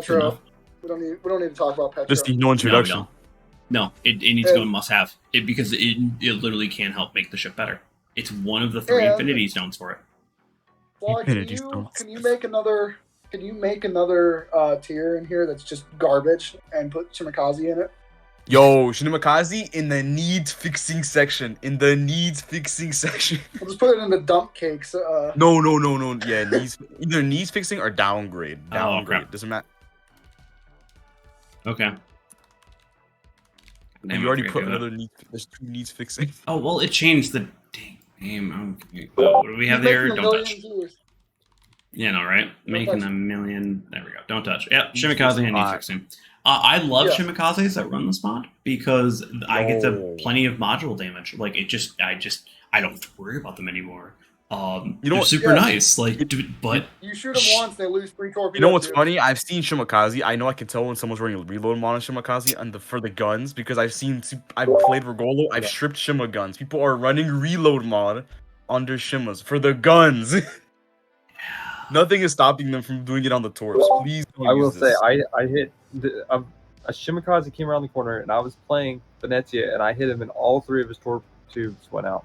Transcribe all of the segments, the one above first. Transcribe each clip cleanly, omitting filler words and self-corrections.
Petro. enough. We don't need to talk about Petro. Just no introduction. No, it needs to go in must-have because it literally can help make the ship better. It's one of the 3 Infinity Stones for it. Well, can you make another tier in here that's just garbage and put Shimakaze in it? Yo, Shimakaze in the needs fixing section. We'll just put it in the dump cakes. No. Yeah, either needs fixing or downgrade. Okay. Doesn't matter. Okay. You already put another need. There's 2 needs fixing. Oh well, it changed the dang name. Okay. What do we have there? Don't touch. Yeah, no, right? Making a million. There we go. Don't touch. Yep, Shimakaze and needs fixing. I love Shimakazes that run this mod because I get plenty of module damage. Like I don't have to worry about them anymore. They're super nice. Like, but you shoot them once, they lose 3 torpedoes. You know what's funny? I've seen Shimakaze. I know I can tell when someone's running a reload mod on Shimakaze and for the guns because I've played Regolo. I've stripped Shima guns. People are running reload mod under Shimas for the guns. Nothing is stopping them from doing it on the torps. Please don't I will use this. say, I hit a Shimakaze came around the corner, and I was playing Venezia, and I hit him, and all 3 of his torp tubes went out.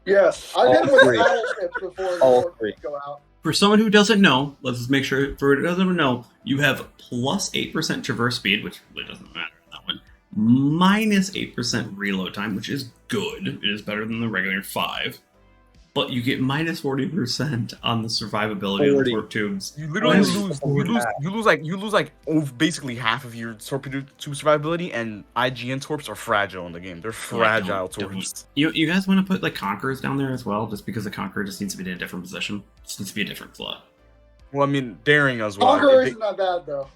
Yes, I hit him with battleships before the torpedoes go out. For someone who doesn't know, let's just make sure, for who doesn't know, you have plus 8% traverse speed, which really doesn't matter on that one, minus 8% reload time, which is good. It is better than the regular 5. But you get minus 40% on the survivability of the torp tubes. You literally lose basically half of your torpedo tube survivability, and IGN torps are fragile in the game. They're fragile torps. You guys want to put like Conquerors down there as well, just because the Conqueror just needs to be in a different position. It just needs to be a different slot. Well, I mean, Daring as well. Conqueror isn't that bad though.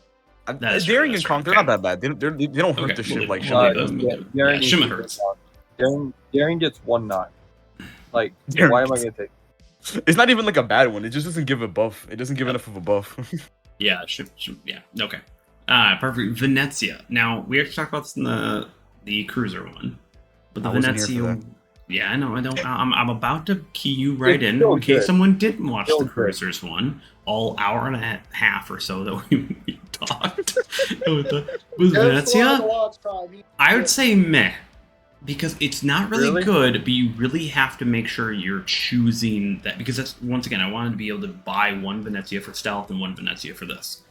Daring and Conqueror not that bad. They don't hurt the ship like Shima does. Shima hurts. Daring gets 1 knot. Like, why am I gonna take? It's not even like a bad one. It just doesn't give a buff. It doesn't give enough of a buff. Yeah, okay. Perfect. Venezia. Now we actually talked about this in the cruiser one, but the Venezia. Yeah, I know. I'm about to key you right in case someone didn't watch the cruisers one. All hour and a half or so that we talked with Venezia. I would say meh. Because it's not really good, but you really have to make sure you're choosing that. Because that's, once again, I wanted to be able to buy 1 Venezia for stealth and 1 Venezia for this.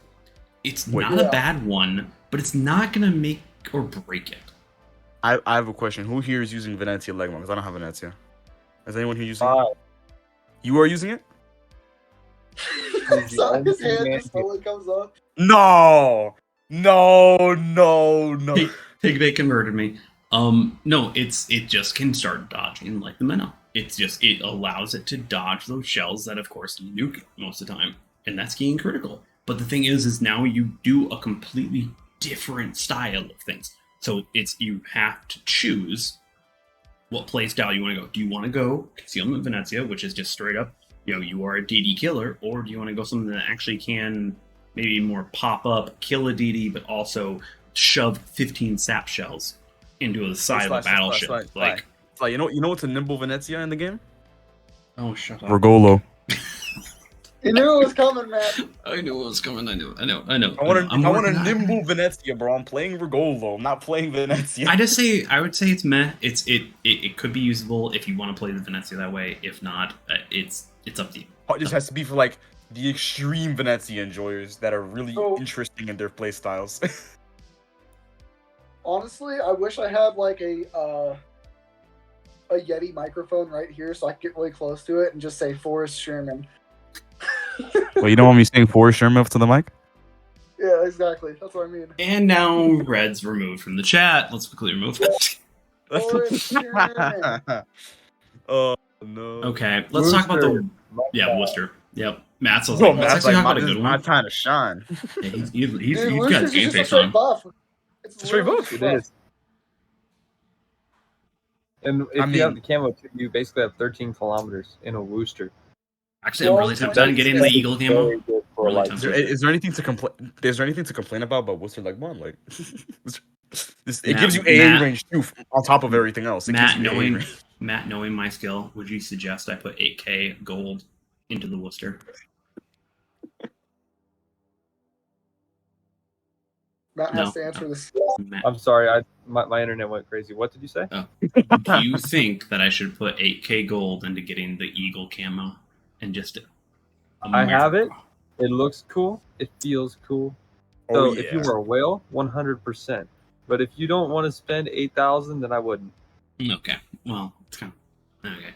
It's not a bad one, but it's not going to make or break it. I have a question. Who here is using Venezia Legma? Because I don't have Venezia. Is anyone here using it? You are using it? His hand slowly comes up. No! They converted me. No, it just can start dodging like the minnow. It allows it to dodge those shells that, of course, nuke most of the time, and that's keying critical. But the thing is now you do a completely different style of things. So you have to choose what play style you want to go. Do you want to go Concealment Venezia, which is just straight up, you are a DD killer, or do you want to go something that actually can maybe more pop up, kill a DD, but also shove 15 sap shells into the side of a battleship. Like, you know what's a nimble Venezia in the game? Oh, shut up. Regolo. You knew it was coming, man. I knew it was coming. I know. I want a nimble Venezia, bro. I'm playing Regolo. I'm not playing Venezia. I would say it's meh. It could be usable if you want to play the Venezia that way. If not, it's up to you. It just has to be for like the extreme Venezia enjoyers that are really interesting in their play styles. Honestly, I wish I had like a Yeti microphone right here so I could get really close to it and just say Forrest Sherman. Well, you don't want me saying Forrest Sherman up to the mic? Yeah, exactly. That's what I mean. And now Red's removed from the chat. Let's quickly remove that. Forrest Sherman. Oh, no. Okay, let's talk about Worcester. Yep. Matt's like, Matt's like, my time to shine. Yeah, he's got his game face on. It's a straight buff. It is. And if you have the camo, you basically have 13 kilometers in a Worcester. Actually, I'm really tempted on getting the Eagle camo. Is there anything to complain? Is there anything to complain about Worcester Leg One? Like, it gives you AA range too, on top of everything else. Matt, knowing my skill, would you suggest I put 8K gold into the Worcester? Matt No. has to answer this. Matt, I'm sorry, my internet went crazy. What did you say? do you think that I should put 8k gold into getting the eagle camo and just? I have it. It looks cool. It feels cool. So if you were a whale, 100%. But if you don't want to spend 8,000, then I wouldn't. Okay. Well, it's kind of okay.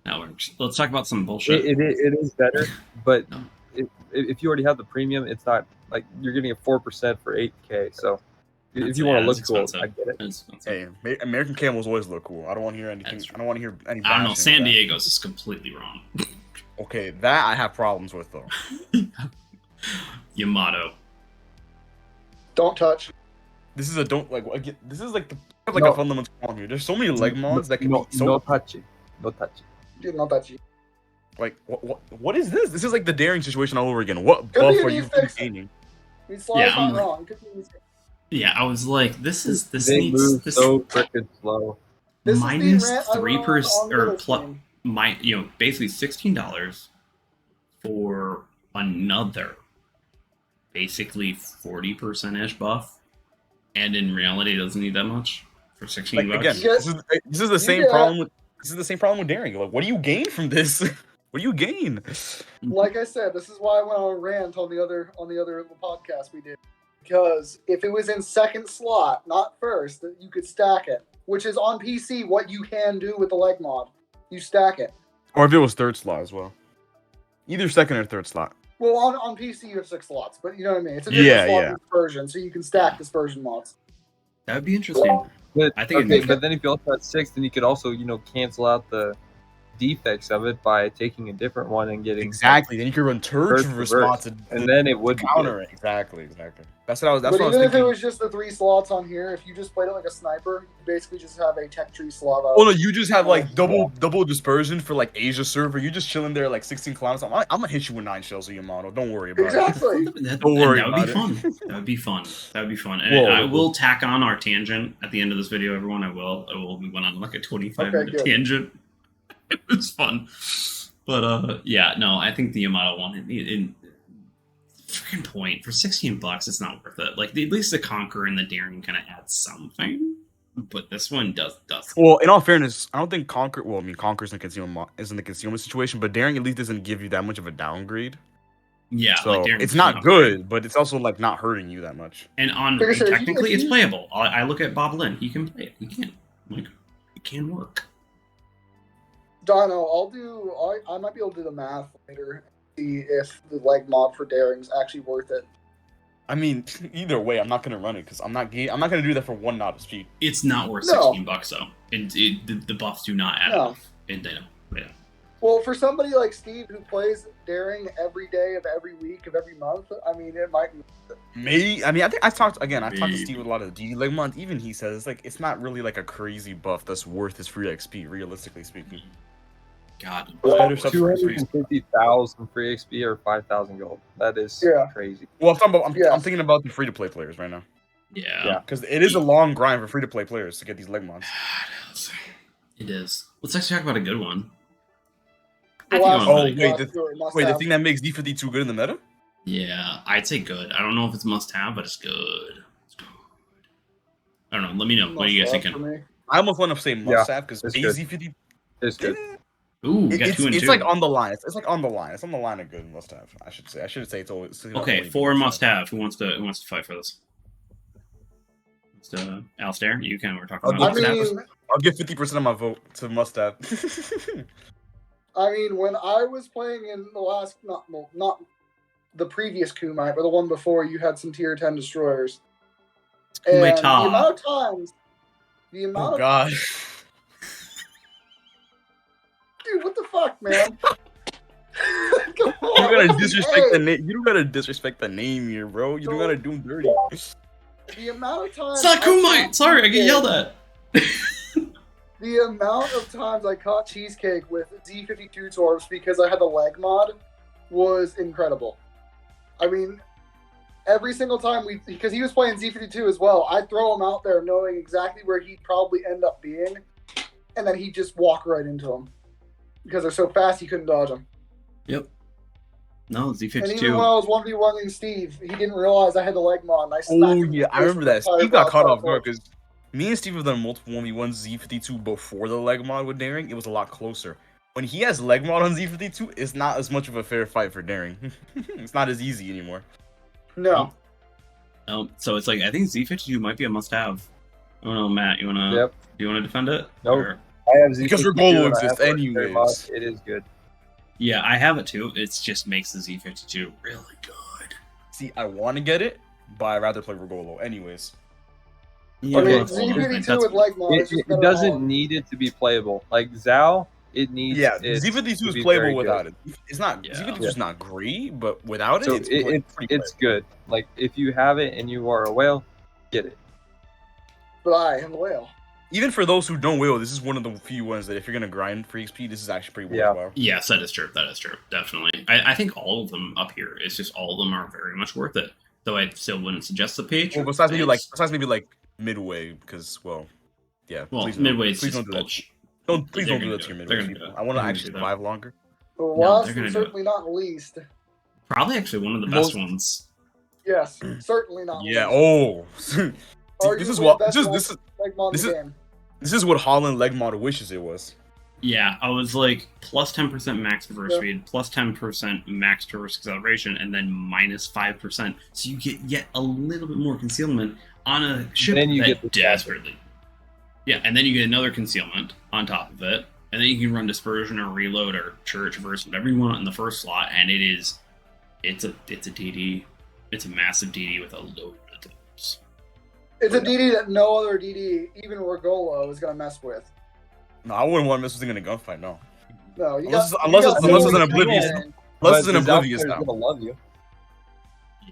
That works. Let's talk about some bullshit. It is better, but No. if you already have the premium, it's not like you're getting a 4% for 8K. So if you want to look cool, I get it. Hey, American camos always look cool. I don't want to hear anything. I don't want to hear any. I don't know. bashing San of that. Diego's is completely wrong. Okay, that I have problems with though. Yamato. Don't touch. This is a don't like. Again, this is like a fundamental problem here. There's so many leg mods that can be so no touchy. Dude, not touchy. like. What is this? This is like the daring situation all over again. What Could buff be are an you E6. gaining? I mean, Sly's I'm not like- wrong. Could be easy. Yeah, I was like, this They needs move this so freaking slow. This minus is the rant I went 3% on the or other plus stream. basically $16 for another basically 40% buff, and in reality, it doesn't need that much for 16 Like bucks. again, this is the same Yeah. problem with daring. Like, what do you gain from this? What do you gain? Like I said, this is why I went on a rant on the other podcast we did. Because if it was in second slot, not first, you could stack it. Which is on PC what you can do with the leg mod. You stack it. Or if it was third slot as well. Either second or third slot. Well, on PC you have 6 slots, but you know what I mean. It's a different slot dispersion, so you can stack dispersion mods. That would be interesting. But, I think okay, but then if you also had 6, then you could also cancel out the defects of it by taking a different one and getting Exactly. Then you could run Turch Turch response and then it would be counter it. Exactly. That's what I was. That's But what I was even if it thinking. was just the 3 slots on here, if you just played it like a sniper, you basically just have a tech tree slot out. Oh no, you just have like double dispersion for like Asia server. You just chilling there like 16 kilometers. I'm gonna hit you with 9 shells of Yamato. Don't worry about it. Exactly. Don't worry That would be about fun. That would be fun. That would be fun. And Whoa. I will tack on our tangent at the end of this video, everyone. I will. We went on like a 25-minute good. tangent. It was fun. But yeah, no, I think the Yamato one in freaking point for $16, it's not worth it. Like at least the Conqueror and the Daring kind of add something, but this one does. Well, in all fairness, I don't think Conquer. Well, I mean, Conquer's in the concealment situation, but Daring at least doesn't give you that much of a downgrade. Yeah, So like Daring's it's not not good, but it's also like not hurting you that much. And on Like I said, technically, if it's you- playable. I look at Bob Lynn; he can play it. He can, like, it can work. Dino, I might be able to do the math later and see if the leg mod for Daring's actually worth it. I mean, either way, I'm not gonna run it because I'm not gonna do that for 1 knot of speed. It's not worth No. $16 though, and the buffs do not add No. enough. And they don't. Yeah. Well, for somebody like Steve who plays Daring every day of every week of every month, I mean, it might be. Maybe. I mean, I think I've talked to Maybe. Steve with a lot of the DD leg mods. Even he says it's not really like a crazy buff that's worth his free XP, realistically speaking. God. Better stuff for his free XP. 250,000 free XP or 5,000 gold. That is crazy. Well, I'm talking about. Yes. I'm thinking about the free to play players right now Yeah. because it is a long grind for free to play players to get these leg mods. It is. Let's actually talk about a good one. The I think last I'm Oh, like- wait, must Wait, the have. thing that makes D52 good in the meta? Yeah, I'd say good. I don't know if it's must have, but it's good. It's good. I don't know. Let me know. What are you guys Must have thinking? for me. I almost want to say must have because it's good. AZ50. It's good. Ooh, we got 2 and 2. It's like on the line. It's like on the line. It's on the line of good must have. I should say. It's always Okay, only 4 good must have. Who wants to fight for this? Alister, you can. We're talking I'll about. I go mean, I'll give 50% of my vote to must have. when I was playing in the last, not the previous Kumite, but the one before, you had some tier 10 destroyers. And Kumite. the amount of times, Oh god. dude, what the fuck, man? Come You on, gotta what's the disrespect the A? name. You don't gotta disrespect the name here, bro. You don't gotta do him dirty. The amount of times. It's not I Kumite. caught Sorry, I get Cheesecake- yelled at. The amount of times I caught Cheesecake with Z52 Torbs because I had the leg mod was incredible. I mean, every single time because he was playing Z52 as well, I'd throw him out there knowing exactly where he'd probably end up being, and then he'd just walk right into him because they're so fast you couldn't dodge them. Yep. No, And even Z52. when I was 1v1ing Steve, he didn't realize I had the leg mod. And I smacked Oh him in yeah, the I face remember with that. the entire Steve got caught broadside off guard force. because me and Steve have done multiple 1v1 Z52 before the leg mod with Daring. It was a lot closer. When he has leg mod on Z52, it's not as much of a fair fight for Daring. It's not as easy anymore. No. So it's like I think Z52 might be a must-have. I don't know, Matt. You wanna? Yep. Do you wanna defend it? Nope. Or- I have Z Because 52 Regolo and I exists have legendary mod. anyways. It is good. Yeah, I have it too. It just makes the Z52 really good. See, I want to get it, but I'd rather play Regolo anyways. Yeah, I mean, well, it's all different. Z52 That's- with leg mod is just It better doesn't on. need it to be playable. Like Zhao, it needs. Yeah, it Z52 to is be playable very without good. it. It's not Yeah. Z52 is not great, but without So it, it's pretty it's good. Like if you have it and you are a whale, get it. But I am the whale. Even for those who don't will, this is one of the few ones that if you're gonna grind for XP, this is actually pretty Yeah. worthwhile. Yes, that is true. That is true. Definitely. I think all of them up here. It's just all of them are very much worth it. Though I still wouldn't suggest the page. Well, besides maybe like midway, because yeah. Well, please don't- midway is please just don't do that. bullshit. Please They're don't do gonna that to your do it. They're midway gonna people. do it. I want to They're gonna actually do that. survive longer. But they're last gonna and do it. certainly not least. Probably actually one of the best ones. Yes, certainly not Yeah. least. Oh. See, this is what this is leg mod in this the is- game. this is what Holland leg mod wishes it was. Yeah, I was like plus 10% max reverse Yeah. speed, plus 10% max traverse acceleration, and then minus 5%. So you get yet a little bit more concealment on a ship Then you that get the desperately. Yeah, and then you get another concealment on top of it, and then you can run dispersion or reload or traverse whatever you want in the first slot, and it's a DD. It's a massive DD with a load of tips. It's a DD that no other DD, even Regolo, is gonna mess with. No, I wouldn't want to miss this thing in a gunfight. No. No, you Unless got, it's- unless you it's- got unless so it's an many oblivious- people. Unless But it's an the Zhao oblivious player's now. gonna love you.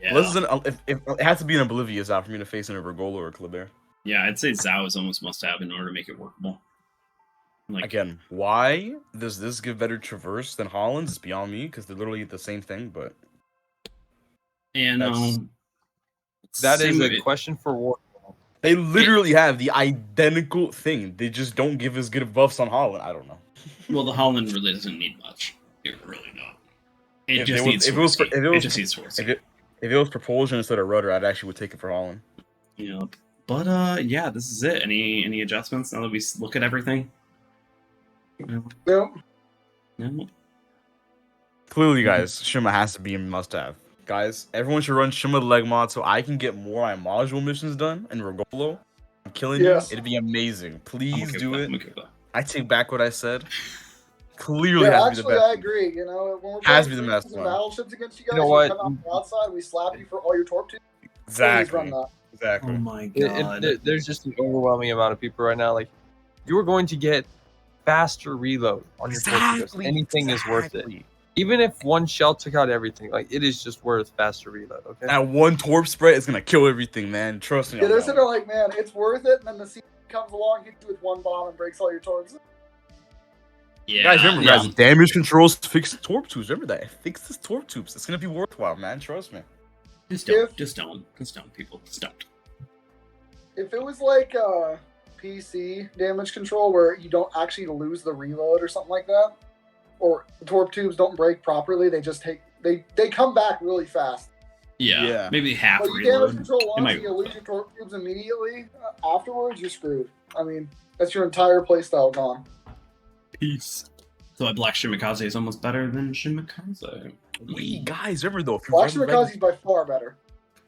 Yeah, Unless it's if it has to be an oblivious out for me to face in a Regolo or a Kleber. yeah, I'd say Zhao is almost must-have in order to make it workable. Like, Again, why does this give better traverse than Holland's? It's beyond me because they're literally the same thing. But and that's- That is same a with- question for war. they literally have the identical thing. They just don't give as good buffs on Holland. I don't know. Well, the Holland really doesn't need much. It really don't. It If just it was- needs if it was- force. if it was- It just needs force. If it was propulsion instead of rudder, I'd actually would take it for Holland. You know, but yeah, this is it. Any adjustments now that we look at everything? Nope. No. Clearly, guys, Shima has to be a must-have. Guys, everyone should run Shima leg mod so I can get more of my module missions done in Regolo. I'm killing Yes. you. It'd be amazing. I'm Please okay do with that. it. I'm okay with that. I take back what I said. Clearly Yeah, has to be actually, the I best. agree. You know, when we're Has to playing be the best cruisers and one. battleships against you guys, You know you what? come out the outside, we slap you for all your torp tubes. Please Exactly. run that. Exactly. Oh my It- god. there's just an overwhelming amount of people right now. Like, you are going to get faster reload on your torpedoes. Anything is worth it. Exactly. Even if one shell took out everything, like it is just worth faster reload. Okay. That one torp spread is gonna kill everything, man. Trust me. Yeah, on they're that sitting there one. like, man, it's worth it, and then the sea comes along, hits you with one bomb, and breaks all your torps. Yeah. Guys, remember, yeah. guys, damage controls fix torp tubes. Remember that. Fix this torp tubes. It's gonna be worthwhile, man. Trust me. Just don't. If- Just don't. Just don't, people. Just don't. If it was like PC damage control where you don't actually lose the reload or something like that, or the torp tubes don't break properly, they just take they come back really fast. Yeah. Yeah. Maybe half But you damage reload. control It once might and you work. lose your torp tubes immediately afterwards, you're screwed. I mean, that's your entire playstyle gone. Peace. So Black Shimakaze is almost better than Shimakaze. Wait, guys, remember though, if you Black run Shimakaze is by far better.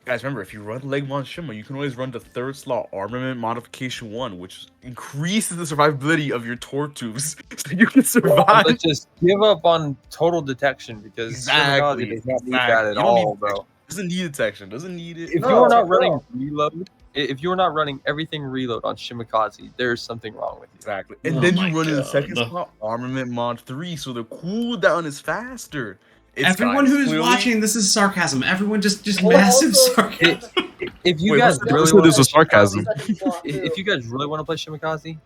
Guys, remember, if you run Legmon Shima, you can always run the third slot Armament Modification 1, which increases the survivability of your torp tubes, so you can survive. Let's just give up on total detection because Exactly, Shimakaze does not need exactly. that at You don't all, need bro. Doesn't need detection, doesn't need it. If No, you're not no. running reload, if you're not running everything reload on Shimakaze, there's something wrong with you. Exactly. And Oh then my you run in the God. second slot Armament Mod 3, so the cooldown is faster. It's, Everyone guys, who's clearly- watching, this is sarcasm. Everyone just Well, massive also- sarcasm. If you Wait, guys what's- really what's want this to was sarcasm? Second slot, too. if you guys really want to play Shimakaze,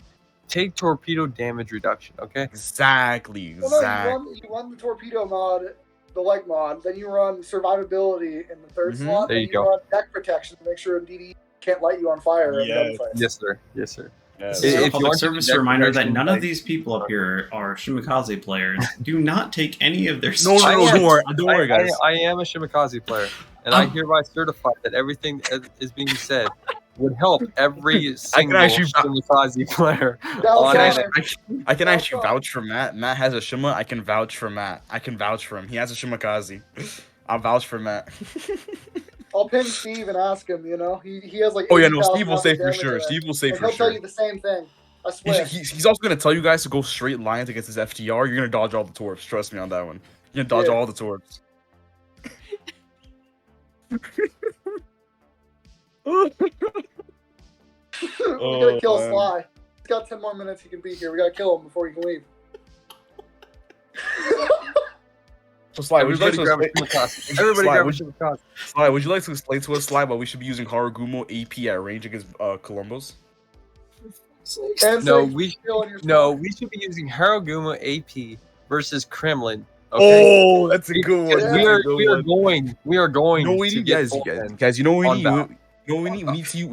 take torpedo damage reduction, okay? Exactly, Well, no, exactly. you run the torpedo mod, the leg mod, then you run survivability in the third Mhm. slot, There then you you go. run deck protection to make sure DD can't light you on fire in Yes. gunfights. Yes, sir. Yes, sir. This is a If you public want to service connect reminder that connection, none of like- these people up here are Shimakaze players. Do not take any of their No, don't worry, guys. I am a Shimakaze player, and I hereby certify that everything that is being said would help every single actually- Shimakaze player. I can actually vouch for Matt. Matt has a Shima. I can vouch for Matt. I can vouch for him. He has a Shimakaze. I'll vouch for Matt. I'll ping Steve and ask him. You know, he has like. Oh yeah, no, 80,000 Steve will say for damage sure. in it. Steve will say And for he'll tell sure. you the same thing. I swear. He's also gonna tell you guys to go straight lines against his FTR. You're gonna dodge all the torps. Trust me on that one. You're gonna dodge all the torps. We gotta kill man. Sly. He's got 10 more minutes. He can be here. We gotta kill him before he can leave. So Sly, would you like to Everybody grab a Shimakaze. Everybody grab a Shimakaze. Sly, would you like to explain to us, Sly, why we should be using Haragumo AP at range against Columbus? And No, so we kill in your No, we should be using Haraguma AP versus Kremlin. Okay? Oh, that's a good one. Yeah. we That's a good one. are going. No, we to need get guys. bullpen. Guys, you know what we on need. bound. You know what we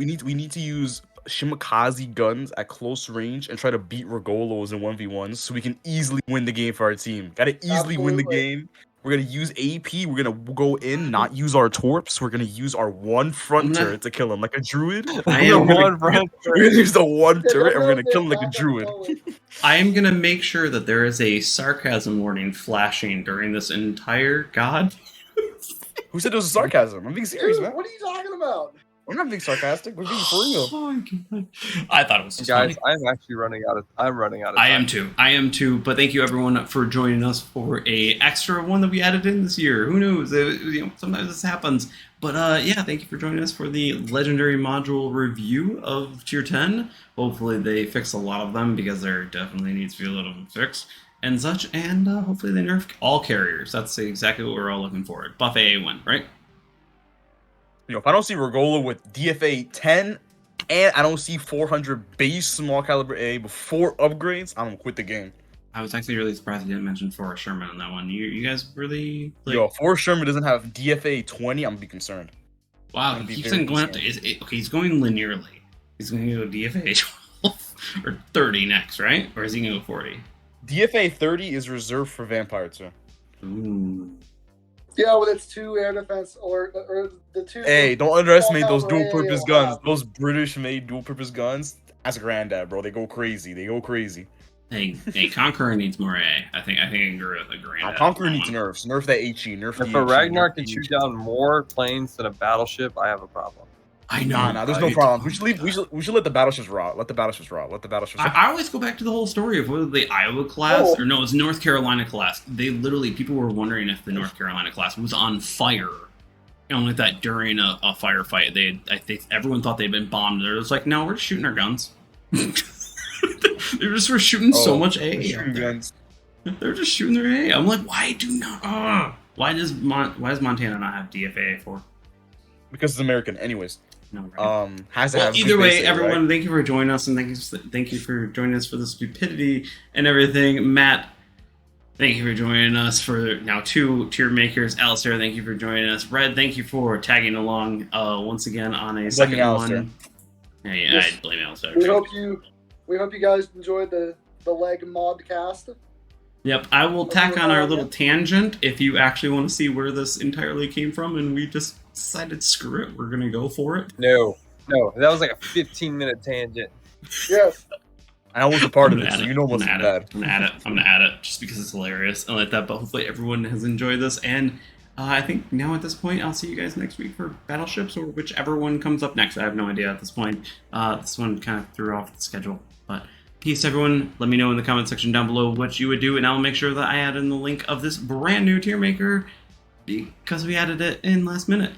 need. We need to use Shimakaze guns at close range and try to beat Regolos in 1v1s so we can easily win the game for our team. Gotta easily win the Absolutely. game. We're gonna use AP. We're gonna go in, not use our torps. We're gonna use our one front turret to kill him like a druid. I am We're one gonna front use the one Yeah, turret and we're don't gonna kill him say like a back druid. on the I am gonna make sure that there is a sarcasm warning flashing during this entire god. Who said it was a sarcasm? I'm being serious, Dude, man. what are you talking about? We're not being sarcastic. We're being for real. Oh my god! I thought it was just Guys, funny. I'm actually running out of. I'm running out of. I time. am too. But thank you everyone for joining us for a extra one that we added in this year. Who knows? Sometimes this happens. But yeah, thank you for joining us for the legendary module review of Tier 10. Hopefully they fix a lot of them because there definitely needs to be a lot of them fixed and such. And hopefully they nerf all carriers. That's exactly what we're all looking for. Buff AA win, right? If I don't see Regola with DFA 10 and I don't see 400 base small caliber A before upgrades, I'm gonna quit the game. I was actually really surprised you didn't mention Forrest Sherman on that one. You guys really like? Yo, if Forrest Sherman doesn't have DFA 20, I'm gonna be concerned. Wow, I'm gonna he be keeps very on going up to. concerned. Okay, he's going linearly. He's going to go DFA 12 or 30 next, right? Or is he going to go 40? DFA 30 is reserved for Vampire too. Ooh. Yeah, with its 2 air defense or the 2. Hey, don't underestimate those Oh, dual purpose yeah. guns. Those British made dual purpose guns. That's a granddad, bro. They go crazy. They go crazy. Hey, Conqueror needs more A. I think I can agree with the grand. Conqueror needs nerfs. Nerf that HE. Nerf the If a HE, Ragnar nerf can the shoot HE. down more planes than a battleship, I have a problem. I know. Nah, there's no problem. We should leave. We should let the battleships rot. Let the battleships rot. Let the battleships. I always go back to the whole story of whether the Iowa class Oh. or no, it's North Carolina class. They literally people were wondering if the North Carolina class was on fire. And like that during a firefight, everyone thought they'd been bombed. They're just like, no, we're just shooting our guns. They just were shooting so much A. Shooting guns. They're just shooting their A. I'm like, why do not? Why does Montana not have DFA for? Because it's American, anyways. No, right? Has to Well, have either good way, base A, everyone, right? thank you for joining us, and thank you for joining us for the stupidity and everything. Matt, thank you for joining us for now 2 tier makers. Alister, thank you for joining us. Red, thank you for tagging along once again on a second Alister. one. Yeah, Yes. I blame Alister. We hope you guys enjoyed the leg mod cast. Yep, I will tack on our little tangent if you actually want to see where this entirely came from, and we just decided, screw it, we're gonna go for it. No, that was like a 15-minute tangent. Yes. I was a part of I'm it, gonna so add you know it. what's I'm bad. gonna add it just because it's hilarious and like that. But hopefully everyone has enjoyed this, and I think now at this point I'll see you guys next week for battleships or whichever one comes up next. I have no idea at this point. This one kind of threw off the schedule, but peace everyone. Let me know in the comment section down below what you would do, and I'll make sure that I add in the link of this brand new tier maker because we added it in last minute.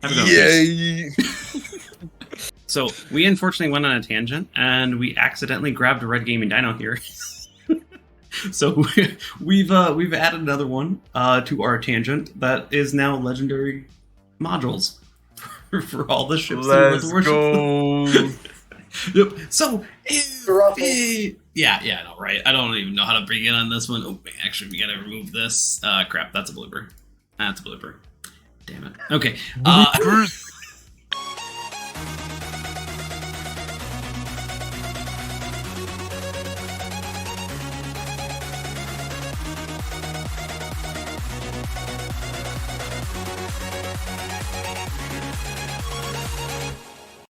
Have a good one. Yay! So we unfortunately went on a tangent and we accidentally grabbed a Red Gaming Dino here. So we've added another one to our tangent that is now legendary modules for all the ships. Let's in the go. Yep. So Ruffles. yeah, no, right. I don't even know how to begin on this one. Oh, actually, we gotta remove this. Crap, that's a blooper. That's a blooper. Damn it. Okay.